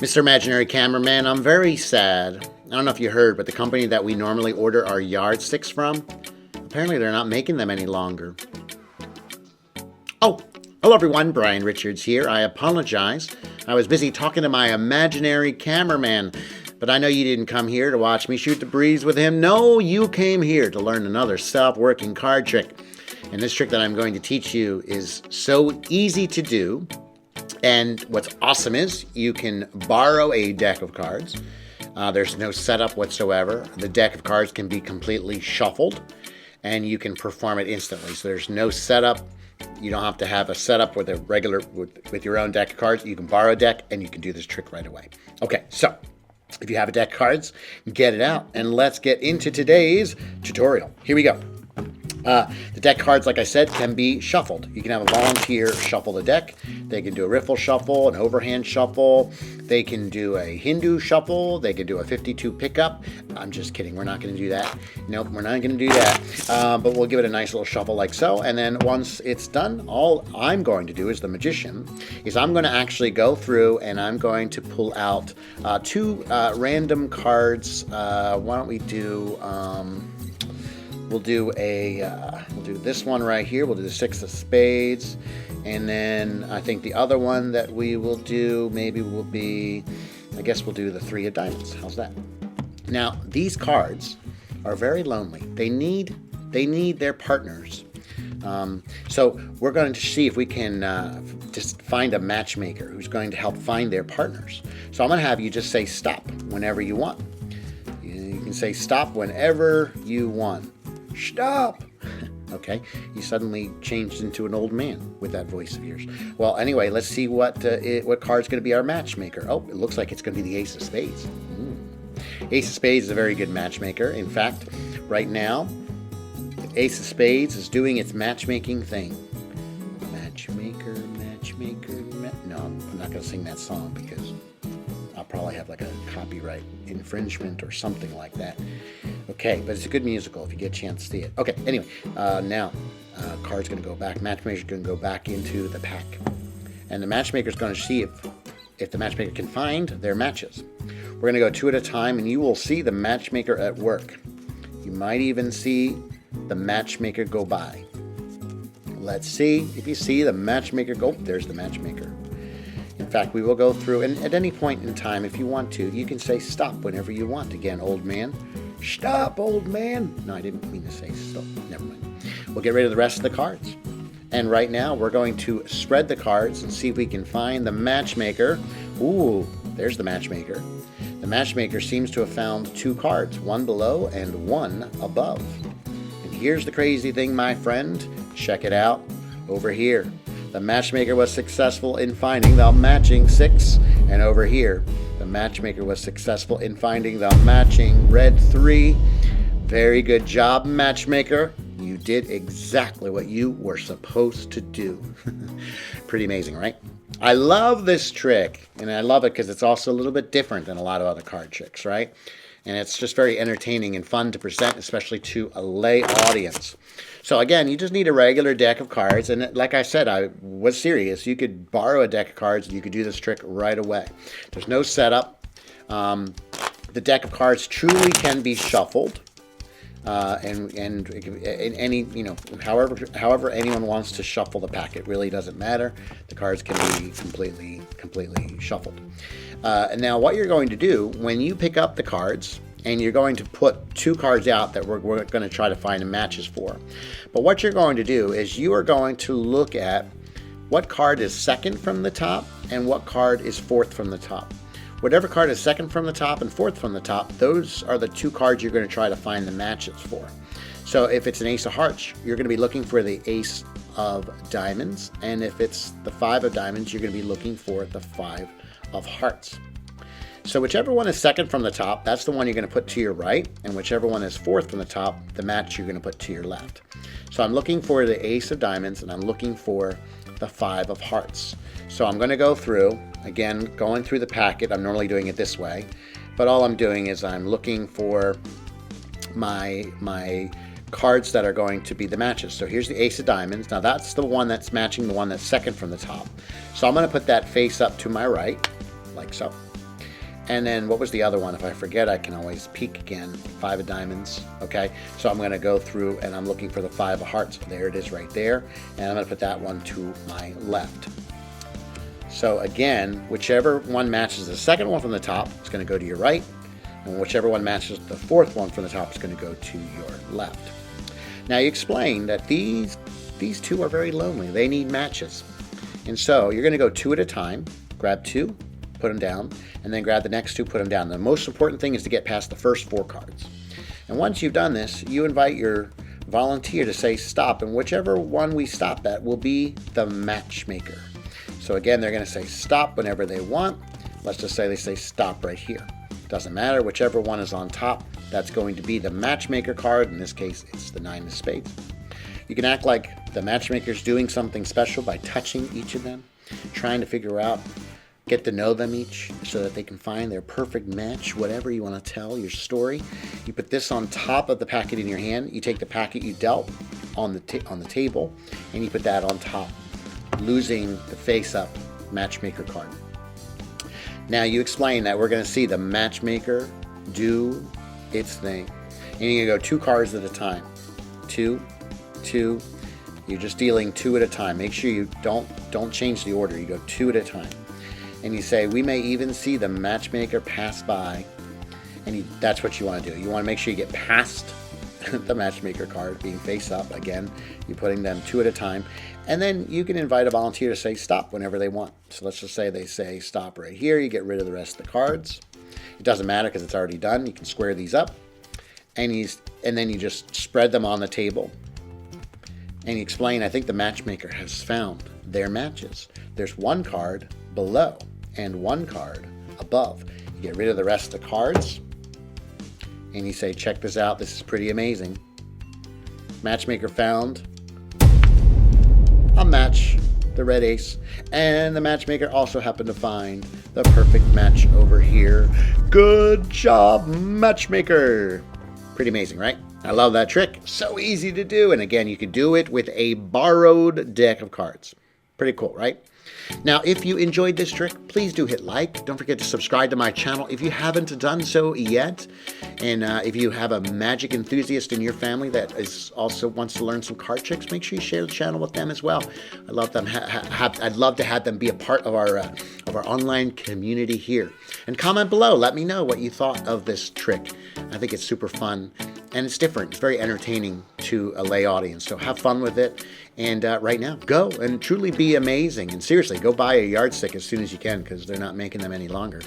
Mr. Imaginary Cameraman, I'm very sad. I don't know if you heard, but the company that we normally order our yardsticks from, apparently they're not making them any longer. Oh, hello everyone, Brian Richards here. I apologize. I was busy talking to my imaginary cameraman, but I know you didn't come here to watch me shoot the breeze with him. No, you came here to learn another self-working card trick. And this trick that I'm going to teach you is so easy to do. And what's awesome is you can borrow a deck of cards. There's no setup whatsoever. The deck of cards can be completely shuffled and you can perform it instantly. So there's no setup. You don't have to have a setup with a regular with your own deck of cards. You can borrow a deck and you can do this trick right away. Okay, so if you have a deck of cards, get it out and let's get into today's tutorial. Here we go. The deck cards, like I said, can be shuffled. You can have a volunteer shuffle the deck. They can do a riffle shuffle, an overhand shuffle. They can do a Hindu shuffle. They can do a 52 pickup. I'm just kidding. We're not going to do that. Nope, we're not going to do that. But we'll give it a nice little shuffle like so. And then once it's done, all I'm going to do as the magician is I'm going to actually go through and I'm going to pull out two random cards. Why don't we do... We'll do this one right here. We'll do the 6 of spades. And then I think the other one that we will do maybe will be, I guess we'll do the 3 of diamonds. How's that? Now, these cards are very lonely. They need their partners. So we're going to see if we can just find a matchmaker who's going to help find their partners. So I'm going to have you just say stop whenever you want. You can say stop whenever you want. Stop! Okay, you suddenly changed into an old man with that voice of yours. Well, anyway, let's see what card's going to be our matchmaker. Oh, it looks like it's going to be the Ace of Spades. Ace of Spades is a very good matchmaker. In fact, right now, the Ace of Spades is doing its matchmaking thing. Matchmaker. No, I'm not going to sing that song because I'll probably have like a copyright infringement or something like that. Okay, but it's a good musical if you get a chance to see it. Okay, anyway, now card's going to go back. Matchmaker's going to go back into the pack. And the matchmaker's going to see if the matchmaker can find their matches. We're going to go 2 at a time, and you will see the matchmaker at work. You might even see the matchmaker go by. Let's see if you see the matchmaker go. There's the matchmaker. In fact, we will go through, and at any point in time, if you want to, you can say stop whenever you want. Again, old man. Stop, old man. No, I didn't mean to say stop. Never mind. We'll get rid of the rest of the cards. And right now, we're going to spread the cards and see if we can find the matchmaker. Ooh, there's the matchmaker. The matchmaker seems to have found 2 cards, one below and one above. And here's the crazy thing, my friend. Check it out over here. The matchmaker was successful in finding the matching 6, and over here, the matchmaker was successful in finding the matching red 3. Very good job, matchmaker. You did exactly what you were supposed to do. Pretty amazing, right? I love this trick, and I love it because it's also a little bit different than a lot of other card tricks, right? And it's just very entertaining and fun to present, especially to a lay audience. So again, you just need a regular deck of cards. And like I said, I was serious. You could borrow a deck of cards and you could do this trick right away. There's no setup. The deck of cards truly can be shuffled. And any, however anyone wants to shuffle the pack, it really doesn't matter. The cards can be completely shuffled. And now what you're going to do when you pick up the cards, and you're going to put 2 cards out that we're going to try to find matches for. But what you're going to do is you are going to look at what card is second from the top and what card is fourth from the top. Whatever card is second from the top and fourth from the top, those are the 2 cards you're going to try to find the matches for. So if it's an Ace of Hearts, you're going to be looking for the Ace of Diamonds. And if it's the 5 of Diamonds, you're going to be looking for the 5 of Hearts. So whichever one is second from the top, that's the one you're going to put to your right. And whichever one is fourth from the top, the match you're going to put to your left. So I'm looking for the Ace of Diamonds and I'm looking for the 5 of Hearts. So I'm going to go through, again, going through the packet. I'm normally doing it this way. But all I'm doing is I'm looking for my cards that are going to be the matches. So here's the Ace of Diamonds. Now that's the one that's matching the one that's second from the top. So I'm going to put that face up to my right, like so. And then what was the other one? If I forget, I can always peek again. 5 of diamonds. Okay, so I'm going to go through and I'm looking for the 5 of hearts. There it is right there. And I'm going to put that one to my left. So again, whichever one matches the second one from the top is going to go to your right. And whichever one matches the fourth one from the top is going to go to your left. Now you explain that these two are very lonely. They need matches. And so you're going to go 2 at a time. Grab 2. Put them down, and then grab the next 2, put them down. The most important thing is to get past the first 4 cards. And once you've done this, you invite your volunteer to say stop, and whichever one we stop at will be the matchmaker. So again, they're going to say stop whenever they want. Let's just say they say stop right here. Doesn't matter, whichever one is on top, that's going to be the matchmaker card. In this case, it's the 9 of spades. You can act like the matchmaker's doing something special by touching each of them, trying to figure out, get to know them each so that they can find their perfect match, whatever you want to tell, your story. You put this on top of the packet in your hand. You take the packet you dealt on the table, and you put that on top, losing the face-up matchmaker card. Now you explain that we're going to see the matchmaker do its thing. And you're going to go 2 cards at a time. 2, 2. You're just dealing 2 at a time. Make sure you don't change the order. You go 2 at a time. And you say, we may even see the matchmaker pass by. And that's what you want to do. You want to make sure you get past the matchmaker card being face up. Again, you're putting them 2 at a time. And then you can invite a volunteer to say stop whenever they want. So let's just say they say stop right here. You get rid of the rest of the cards. It doesn't matter because it's already done. You can square these up. And then you just spread them on the table. And you explain, I think the matchmaker has found their matches. There's 1 card below and 1 card above. You get rid of the rest of the cards, and you say, check this out, this is pretty amazing. Matchmaker found a match, the red ace, and the matchmaker also happened to find the perfect match over here. Good job, matchmaker. Pretty amazing, right? I love that trick. So easy to do, and again, you can do it with a borrowed deck of cards. Pretty cool, right? Now, if you enjoyed this trick, please do hit like. Don't forget to subscribe to my channel if you haven't done so yet. And if you have a magic enthusiast in your family that is also wants to learn some card tricks, make sure you share the channel with them as well. I love them. I'd love to have them be a part of our online community here. And comment below. Let me know what you thought of this trick. I think it's super fun. And it's different. It's very entertaining to a lay audience. So have fun with it. And right now, go and truly be amazing. And seriously, go buy a yardstick as soon as you can because they're not making them any longer.